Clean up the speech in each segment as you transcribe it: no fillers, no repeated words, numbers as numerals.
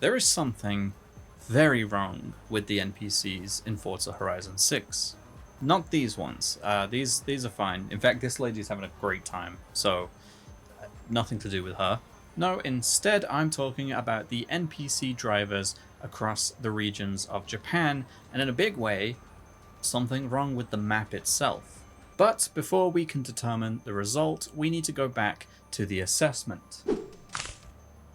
There is something very wrong with the NPCs in Forza Horizon 6. Not these ones. These are fine. In fact, this lady's having a great time, so nothing to do with her. No, instead I'm talking about the NPC drivers across the regions of Japan, and in a big way, something wrong with the map itself. But before we can determine the result, we need to go back to the assessment.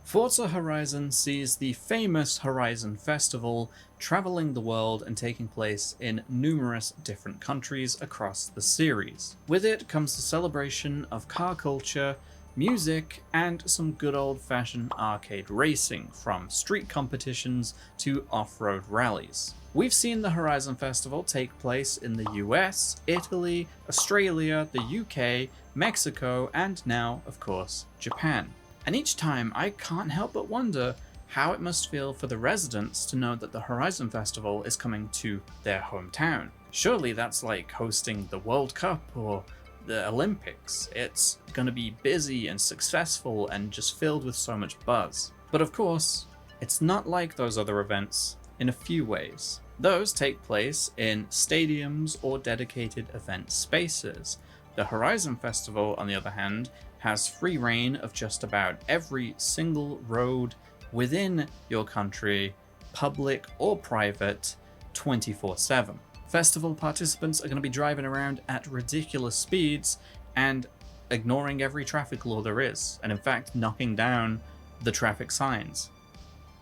Forza Horizon sees the famous Horizon Festival traveling the world and taking place in numerous different countries across the series. With it comes the celebration of car culture, music, and some good old-fashioned arcade racing, from street competitions to off-road rallies. We've seen the Horizon Festival take place in the US, Italy, Australia, the UK, Mexico, and now, of course, Japan. And each time I can't help but wonder how it must feel for the residents to know that the Horizon Festival is coming to their hometown. Surely that's like hosting the World Cup or the Olympics. It's going to be busy and successful and just filled with so much buzz. But of course, it's not like those other events in a few ways. Those take place in stadiums or dedicated event spaces. The Horizon Festival, on the other hand, has free reign of just about every single road within your country, public or private, 24/7. Festival participants are going to be driving around at ridiculous speeds and ignoring every traffic law there is, and in fact knocking down the traffic signs.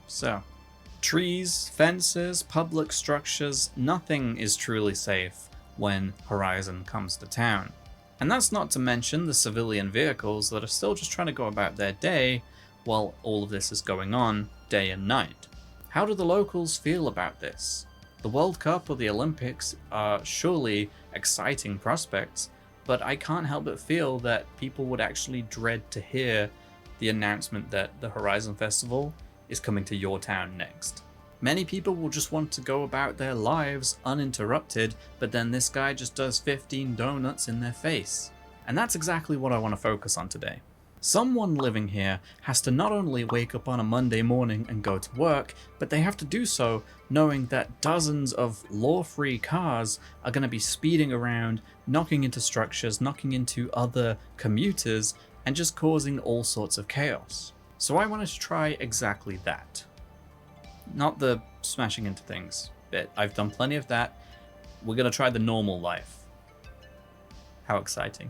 So, trees, fences, public structures, nothing is truly safe when Horizon comes to town. And that's not to mention the civilian vehicles that are still just trying to go about their day while all of this is going on day and night. How do the locals feel about this? The World Cup or the Olympics are surely exciting prospects, but I can't help but feel that people would actually dread to hear the announcement that the Horizon Festival is coming to your town next. Many people will just want to go about their lives uninterrupted, but then this guy just does 15 donuts in their face. And that's exactly what I want to focus on today. Someone living here has to not only wake up on a Monday morning and go to work, but they have to do so knowing that dozens of law-free cars are going to be speeding around, knocking into structures, knocking into other commuters, and just causing all sorts of chaos. So I wanted to try exactly that. Not the smashing into things bit. I've done plenty of that. We're going to try the normal life. How exciting.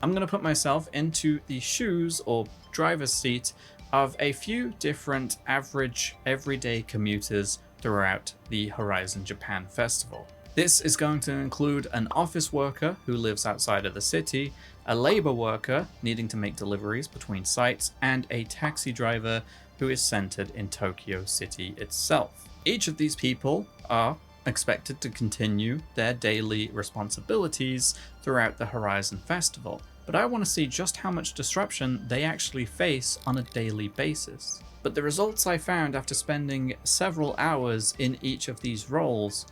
I'm going to put myself into the shoes or driver's seat of a few different average everyday commuters throughout the Horizon Japan Festival. This is going to include an office worker who lives outside of the city, a labor worker needing to make deliveries between sites, and a taxi driver who is centered in Tokyo City itself. Each of these people are expected to continue their daily responsibilities throughout the Horizon Festival, but I want to see just how much disruption they actually face on a daily basis. But the results I found after spending several hours in each of these roles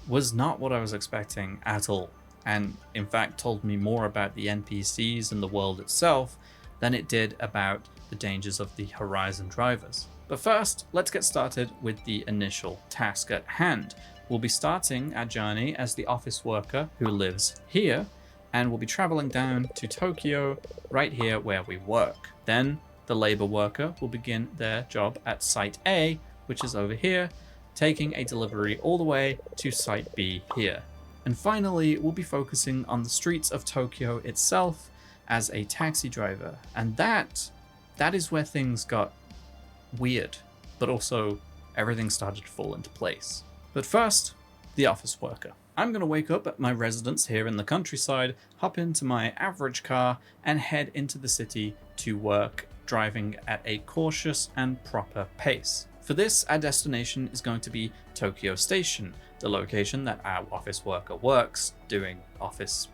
was not what I was expecting at all, and in fact told me more about the NPCs and the world itself than it did about the dangers of the Horizon drivers. But first, let's get started with the initial task at hand. We'll be starting our journey as the office worker who lives here, and we'll be traveling down to Tokyo, right here where we work. Then the labor worker will begin their job at Site A, which is over here, taking a delivery all the way to Site B here. And finally, we'll be focusing on the streets of Tokyo itself as a taxi driver. And that is where things got weird, but also everything started to fall into place. But first, the office worker. I'm going to wake up at my residence here in the countryside, hop into my average car, and head into the city to work, driving at a cautious and proper pace. For this, our destination is going to be Tokyo Station, the location that our office worker works, doing office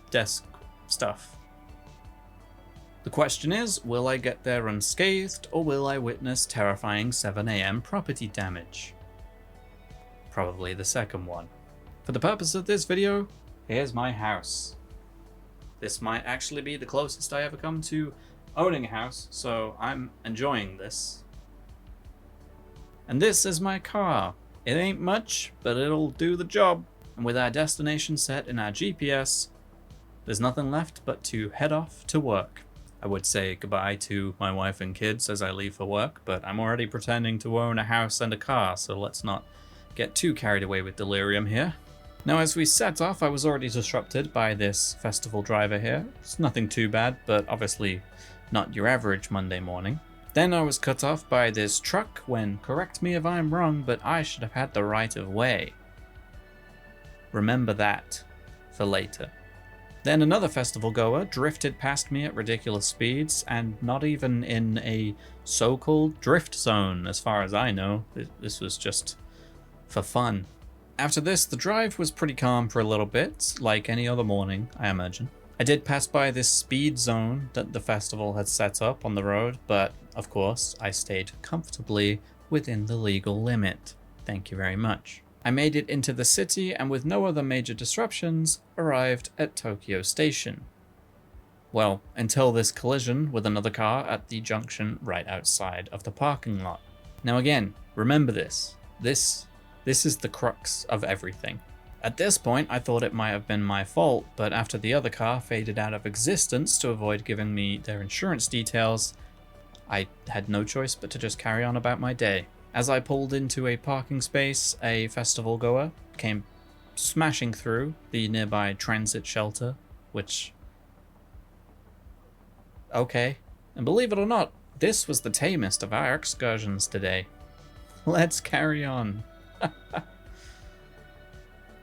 desk stuff. The question is, will I get there unscathed, or will I witness terrifying 7 AM property damage? Probably the second one. For the purpose of this video, here's my house. This might actually be the closest I ever come to owning a house, so I'm enjoying this. And this is my car. It ain't much, but it'll do the job. And with our destination set in our GPS, there's nothing left but to head off to work. I would say goodbye to my wife and kids as I leave for work, but I'm already pretending to own a house and a car, so let's not get too carried away with delirium here. Now, as we set off, I was already disrupted by this festival driver here. It's nothing too bad, but obviously not your average Monday morning. Then I was cut off by this truck when, correct me if I'm wrong, but I should have had the right of way. Remember that for later. Then another festival goer drifted past me at ridiculous speeds, and not even in a so-called drift zone, as far as I know. This was just for fun. After this, the drive was pretty calm for a little bit, like any other morning, I imagine. I did pass by this speed zone that the festival had set up on the road, but of course, I stayed comfortably within the legal limit. Thank you very much. I made it into the city and with no other major disruptions, arrived at Tokyo Station. Well, until this collision with another car at the junction right outside of the parking lot. Now again, remember this. This is the crux of everything. At this point, I thought it might have been my fault, but after the other car faded out of existence to avoid giving me their insurance details, I had no choice but to just carry on about my day. As I pulled into a parking space, a festival goer came smashing through the nearby transit shelter, which... okay. And believe it or not, this was the tamest of our excursions today. Let's carry on.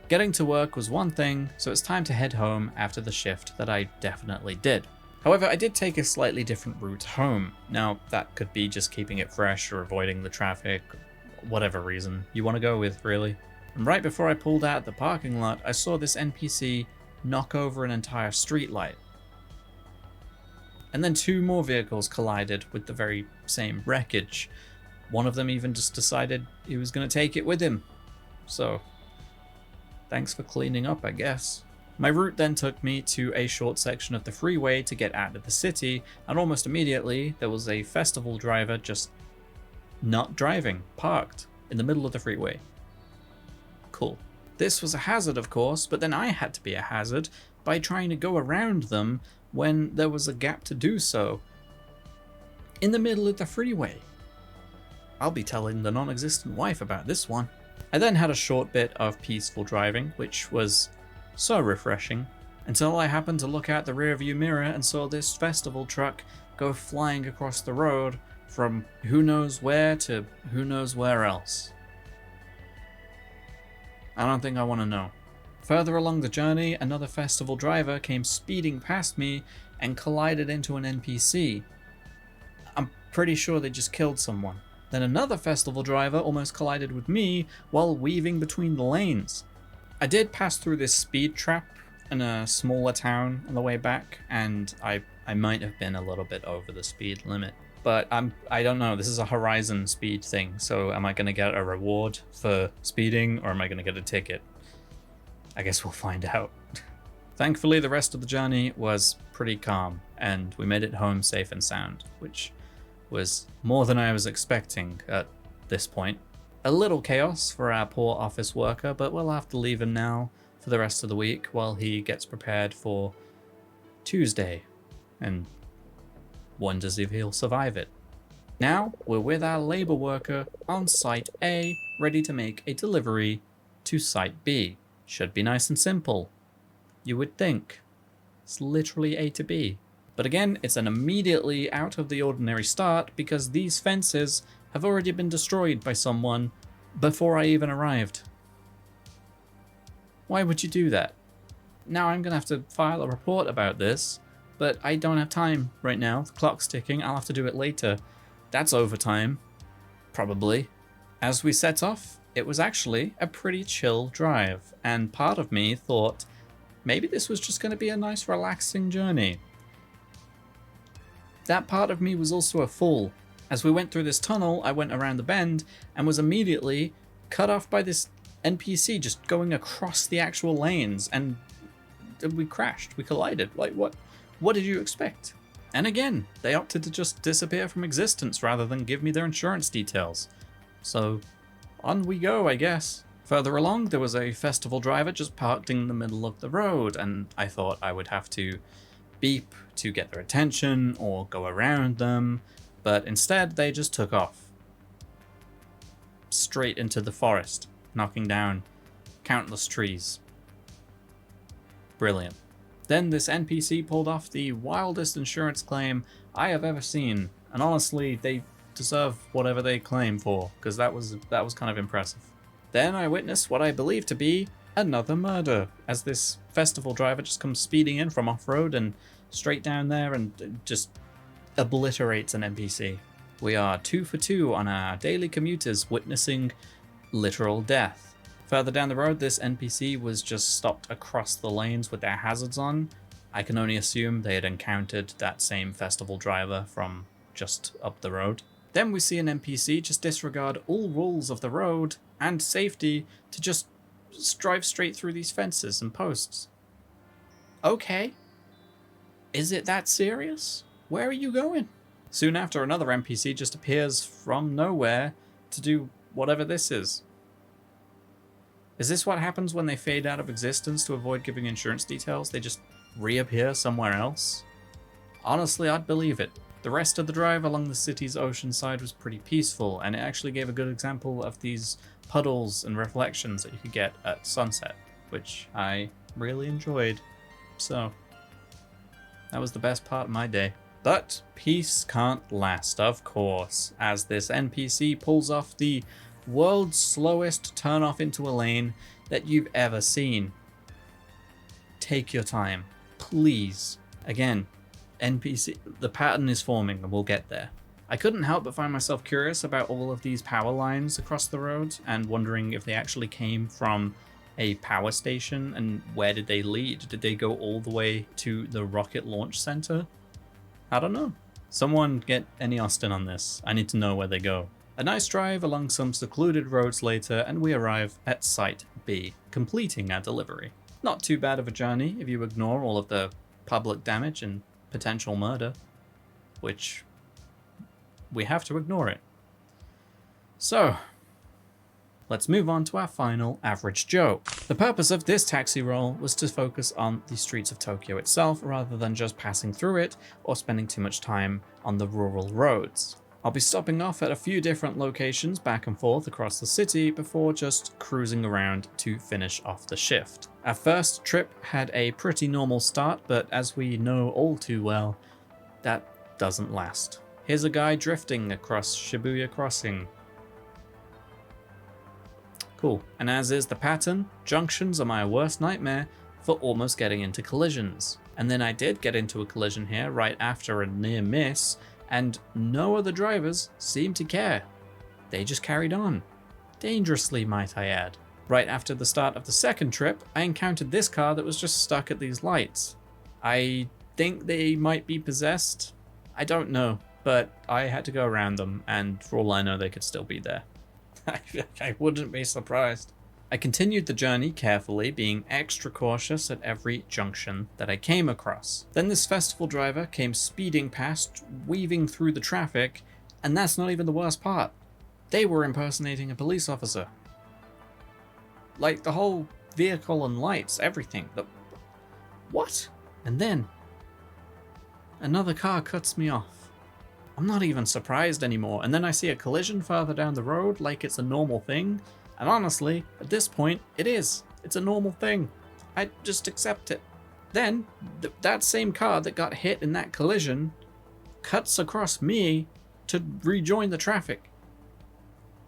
Getting to work was one thing, so it's time to head home after the shift that I definitely did. However, I did take a slightly different route home. Now, that could be just keeping it fresh or avoiding the traffic, whatever reason you want to go with, really. And right before I pulled out the parking lot, I saw this NPC knock over an entire streetlight. And then two more vehicles collided with the very same wreckage. One of them even just decided he was going to take it with him. So, thanks for cleaning up, I guess. My route then took me to a short section of the freeway to get out of the city, and almost immediately there was a festival driver just not driving, parked in the middle of the freeway. Cool. This was a hazard, of course, but then I had to be a hazard by trying to go around them when there was a gap to do so. In the middle of the freeway. I'll be telling the non-existent wife about this one. I then had a short bit of peaceful driving, which was so refreshing, until I happened to look out the rearview mirror and saw this festival truck go flying across the road from who knows where to who knows where else. I don't think I want to know. Further along the journey, another festival driver came speeding past me and collided into an NPC. I'm pretty sure they just killed someone. Then another festival driver almost collided with me while weaving between the lanes. I did pass through this speed trap in a smaller town on the way back, and I might have been a little bit over the speed limit. But I don't know, this is a Horizon speed thing, so am I going to get a reward for speeding, or am I going to get a ticket? I guess we'll find out. Thankfully, the rest of the journey was pretty calm, and we made it home safe and sound, which was more than I was expecting at this point. A little chaos for our poor office worker, but we'll have to leave him now for the rest of the week while he gets prepared for Tuesday and wonders if he'll survive it. Now we're with our labor worker on Site A, ready to make a delivery to Site B. Should be nice and simple, you would think. It's literally A to B. But again, it's an immediately out of the ordinary start because these fences have already been destroyed by someone before I even arrived. Why would you do that? Now I'm gonna have to file a report about this, but I don't have time right now. The clock's ticking, I'll have to do it later. That's overtime, probably. As we set off, it was actually a pretty chill drive, and part of me thought maybe this was just gonna be a nice relaxing journey. That part of me was also a fool. As we went through this tunnel, I went around the bend and was immediately cut off by this NPC just going across the actual lanes, and we crashed, we collided. Like, what did you expect? And again, they opted to just disappear from existence rather than give me their insurance details. So on we go, I guess. Further along, there was a festival driver just parked in the middle of the road, and I thought I would have to beep to get their attention or go around them, but instead they just took off. Straight into the forest, knocking down countless trees. Brilliant. Then this NPC pulled off the wildest insurance claim I have ever seen, and honestly, they deserve whatever they claim for, because that was kind of impressive. Then I witnessed what I believe to be another murder, as this festival driver just comes speeding in from off-road and straight down there and just obliterates an NPC. We are 2 for 2 on our daily commuters witnessing literal death. Further down the road, this NPC was just stopped across the lanes with their hazards on. I can only assume they had encountered that same festival driver from just up the road. Then we see an NPC just disregard all rules of the road and safety to just drive straight through these fences and posts. Okay. Is it that serious? Where are you going? Soon after, another NPC just appears from nowhere to do whatever this is. Is this what happens when they fade out of existence to avoid giving insurance details? They just reappear somewhere else? Honestly, I'd believe it. The rest of the drive along the city's ocean side was pretty peaceful, and it actually gave a good example of these puddles and reflections that you could get at sunset, which I really enjoyed. So, that was the best part of my day. But peace can't last, of course, as this NPC pulls off the world's slowest turn off into a lane that you've ever seen. Take your time, please. Again, NPC, the pattern is forming and we'll get there. I couldn't help but find myself curious about all of these power lines across the road and wondering if they actually came from a power station and where did they lead? Did they go all the way to the rocket launch center? I don't know. Someone get any Austin on this. I need to know where they go. A nice drive along some secluded roads later, and we arrive at Site B, completing our delivery. Not too bad of a journey if you ignore all of the public damage and potential murder, which we have to ignore it. So, let's move on to our final Average Joe. The purpose of this taxi roll was to focus on the streets of Tokyo itself rather than just passing through it or spending too much time on the rural roads. I'll be stopping off at a few different locations back and forth across the city before just cruising around to finish off the shift. Our first trip had a pretty normal start, but as we know all too well, that doesn't last. Here's a guy drifting across Shibuya Crossing. Cool. And as is the pattern, junctions are my worst nightmare for almost getting into collisions. And then I did get into a collision here right after a near miss, and no other drivers seemed to care. They just carried on. Dangerously, might I add. Right after the start of the second trip, I encountered this car that was just stuck at these lights. I think they might be possessed. I don't know, but I had to go around them, and for all I know, they could still be there. I wouldn't be surprised. I continued the journey carefully, being extra cautious at every junction that I came across. Then this festival driver came speeding past, weaving through the traffic, and that's not even the worst part. They were impersonating a police officer. Like, the whole vehicle and lights, everything. What? And then, another car cuts me off. I'm not even surprised anymore, and then I see a collision further down the road like it's a normal thing. And honestly, at this point, it is. It's a normal thing. I just accept it. Then, that same car that got hit in that collision cuts across me to rejoin the traffic.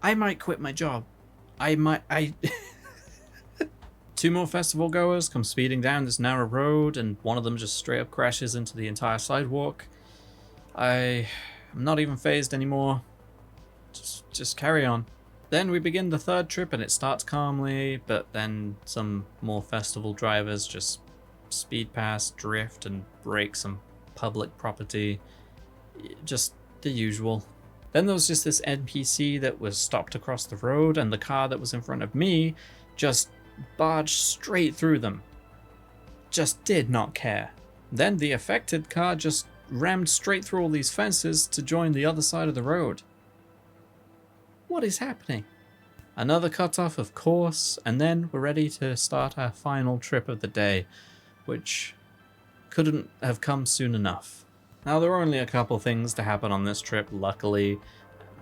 I might quit my job. Two more festival goers come speeding down this narrow road, and one of them just straight up crashes into the entire sidewalk. I'm not even phased anymore. Just carry on. Then we begin the third trip and it starts calmly, but then some more festival drivers just speed past, drift, and break some public property. Just the usual. Then there was just this NPC that was stopped across the road, and the car that was in front of me just barged straight through them. Just did not care. Then the affected car just rammed straight through all these fences to join the other side of the road. What is happening? Another cutoff, of course, and then we're ready to start our final trip of the day, which couldn't have come soon enough. Now, there are only a couple things to happen on this trip, luckily.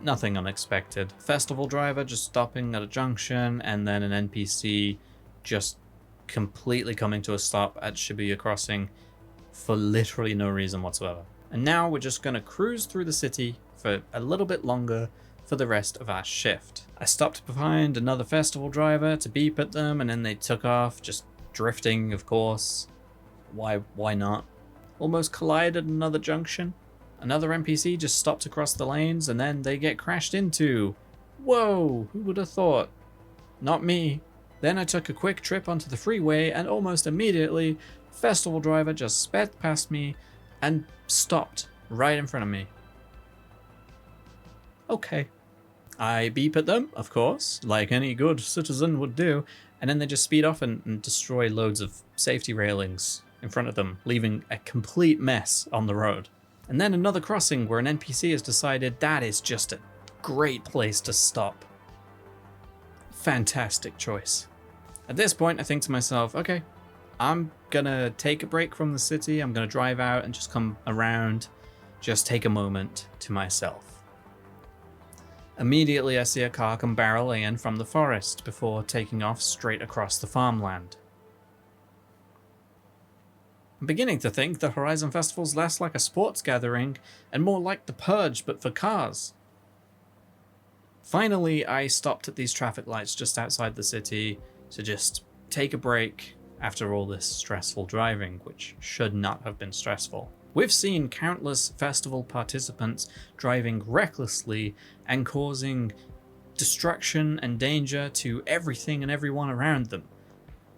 Nothing unexpected. Festival driver just stopping at a junction, and then an NPC just completely coming to a stop at Shibuya Crossing for literally no reason whatsoever. And now we're just going to cruise through the city for a little bit longer for the rest of our shift. I stopped behind another festival driver to beep at them, and then they took off, just drifting, of course. Why not? Almost collided another junction. Another NPC just stopped across the lanes, and then they get crashed into. Whoa, who would have thought? Not me. Then I took a quick trip onto the freeway, and almost immediately, festival driver just sped past me and stopped right in front of me. Okay. I beep at them, of course, like any good citizen would do, and then they just speed off and destroy loads of safety railings in front of them, leaving a complete mess on the road. And then another crossing where an NPC has decided that is just a great place to stop. Fantastic choice. At this point, I think to myself, okay, I'm gonna take a break from the city, I'm gonna drive out and just come around, just take a moment to myself. Immediately I see a car come barreling in from the forest before taking off straight across the farmland. I'm beginning to think the Horizon Festival's less like a sports gathering and more like the Purge but for cars. Finally, I stopped at these traffic lights just outside the city to just take a break after all this stressful driving, which should not have been stressful. We've seen countless festival participants driving recklessly and causing destruction and danger to everything and everyone around them.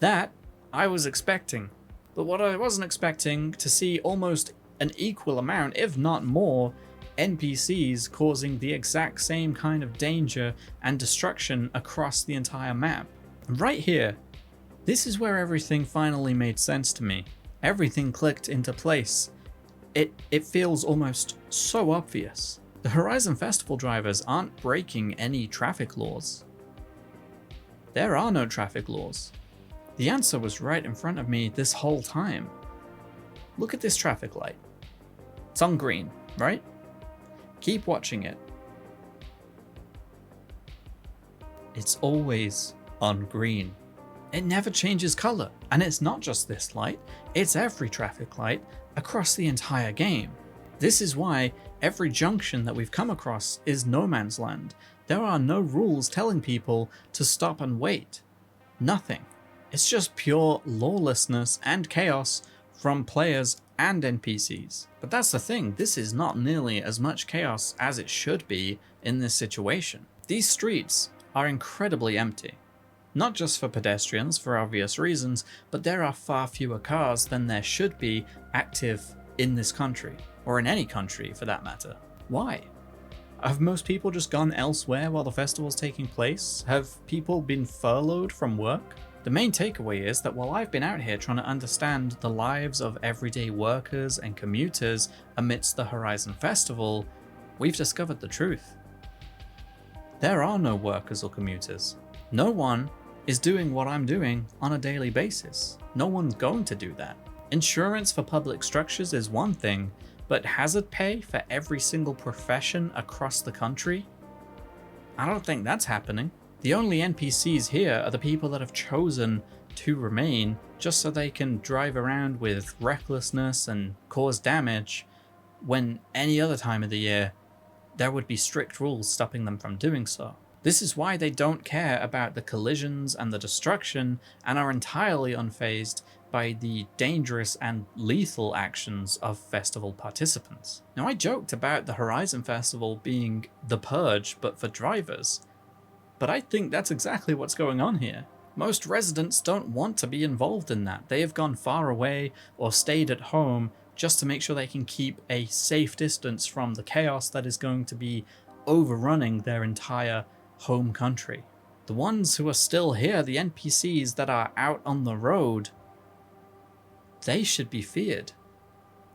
That I was expecting. But what I wasn't expecting to see almost an equal amount, if not more, NPCs causing the exact same kind of danger and destruction across the entire map. And right here, this is where everything finally made sense to me. Everything clicked into place. It feels almost so obvious. The Horizon Festival drivers aren't breaking any traffic laws. There are no traffic laws. The answer was right in front of me this whole time. Look at this traffic light. It's on green, right? Keep watching it. It's always on green. It never changes color. And it's not just this light, it's every traffic light across the entire game. This is why every junction that we've come across is no man's land. There are no rules telling people to stop and wait. Nothing. It's just pure lawlessness and chaos from players and NPCs. But that's the thing, this is not nearly as much chaos as it should be in this situation. These streets are incredibly empty. Not just for pedestrians for obvious reasons, but there are far fewer cars than there should be active in this country, or in any country for that matter. Why? Have most people just gone elsewhere while the festival's taking place? Have people been furloughed from work? The main takeaway is that while I've been out here trying to understand the lives of everyday workers and commuters amidst the Horizon Festival, we've discovered the truth. There are no workers or commuters. No one is doing what I'm doing on a daily basis. No one's going to do that. Insurance for public structures is one thing, but hazard pay for every single profession across the country? I don't think that's happening. The only NPCs here are the people that have chosen to remain just so they can drive around with recklessness and cause damage, when any other time of the year there would be strict rules stopping them from doing so. This is why they don't care about the collisions and the destruction and are entirely unfazed by the dangerous and lethal actions of festival participants. Now, I joked about the Horizon Festival being the Purge but for drivers, but I think that's exactly what's going on here. Most residents don't want to be involved in that. They have gone far away or stayed at home just to make sure they can keep a safe distance from the chaos that is going to be overrunning their entire home country. The ones who are still here, the NPCs that are out on the road, they should be feared.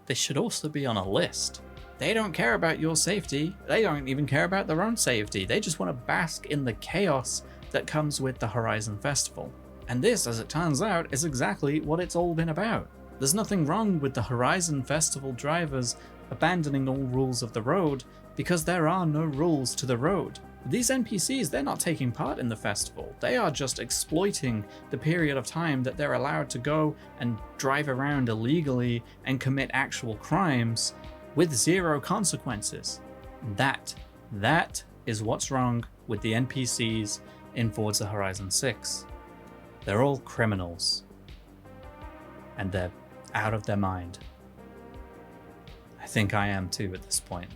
They should also be on a list. They don't care about your safety. They don't even care about their own safety. They just want to bask in the chaos that comes with the Horizon Festival. And this, as it turns out, is exactly what it's all been about. There's nothing wrong with the Horizon Festival drivers abandoning all rules of the road, because there are no rules to the road. These NPCs, they're not taking part in the festival. They are just exploiting the period of time that they're allowed to go and drive around illegally and commit actual crimes with zero consequences. That is what's wrong with the NPCs in Forza Horizon 6. They're all criminals. And they're out of their mind. I think I am too at this point.